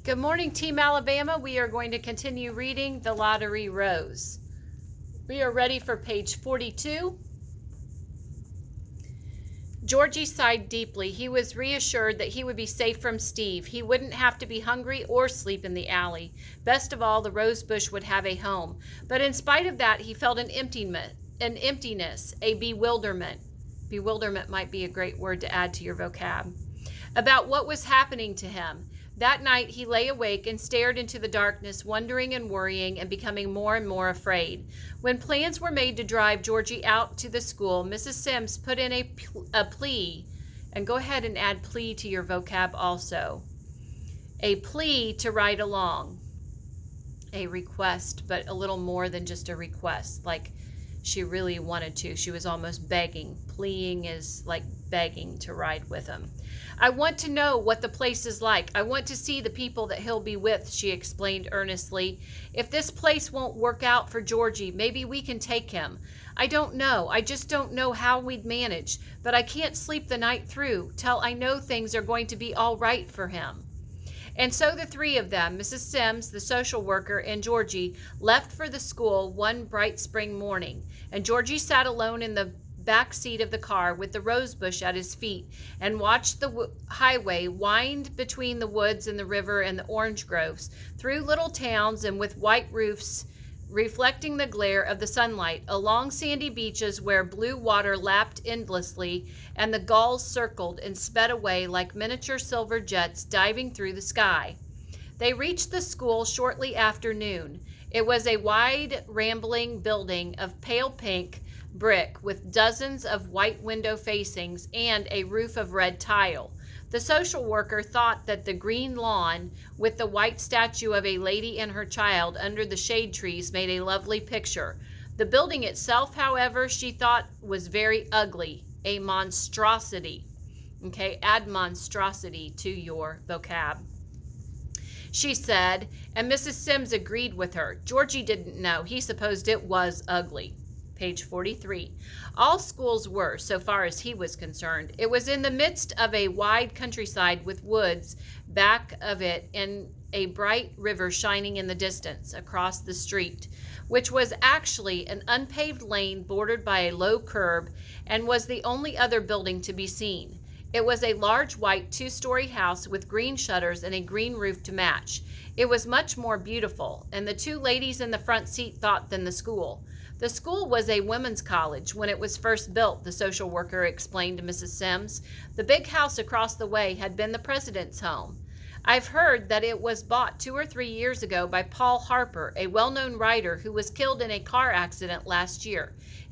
Good morning, Team Alabama. We are going to continue reading The Lottery Rose. We are ready for page 42. Georgie sighed deeply. He was reassured that he would be safe from Steve. He wouldn't have to be hungry or sleep in the alley. Best of all, the rose bush would have a home. But in spite of that, he felt an emptiness, a bewilderment. Bewilderment might be a great word to add to your vocab. About what was happening to him. That night he lay awake and stared into the darkness, wondering and worrying and becoming more and more afraid. When plans were made to drive Georgie out to the school, Mrs. Sims put in a plea, and go ahead and add plea to your vocab also. A plea to ride along. A request, but a little more than just a request, like she really wanted to. She was almost begging. Pleading is like begging to ride with him. I want to know what the place is like. I want to see the people that he'll be with, she explained earnestly. If this place won't work out for Georgie, maybe we can take him. I don't know. I just don't know how we'd manage, but I can't sleep the night through till I know things are going to be all right for him. And so the three of them, Mrs. Sims, the social worker, and Georgie, left for the school one bright spring morning. And Georgie sat alone in the back seat of the car with the rose bush at his feet and watched the highway wind between the woods and the river and the orange groves, through little towns and with white roofs reflecting the glare of the sunlight, along sandy beaches where blue water lapped endlessly and the gulls circled and sped away like miniature silver jets diving through the sky. They reached the school shortly after noon. It was a wide, rambling building of pale pink brick with dozens of white window facings and a roof of red tile. The social worker thought that the green lawn with the white statue of a lady and her child under the shade trees made a lovely picture. The building itself, however, she thought was very ugly, a monstrosity. Okay, add monstrosity to your vocab. She said, and Mrs. Sims agreed with her. Georgie didn't know. He supposed it was ugly. Page 43. All schools were, so far as he was concerned. It was in the midst of a wide countryside with woods back of it and a bright river shining in the distance across the street, which was actually an unpaved lane bordered by a low curb and was the only other building to be seen. It was a large white two-story house with green shutters and a green roof to match. It was much more beautiful, and the two ladies in the front seat thought, than the school. The school was a women's college when it was first built, the social worker explained to Mrs. Sims. The big house across the way had been the president's home. I've heard that it was bought 2 or 3 years ago by Paul Harper, a well-known writer who was killed in a car accident last year.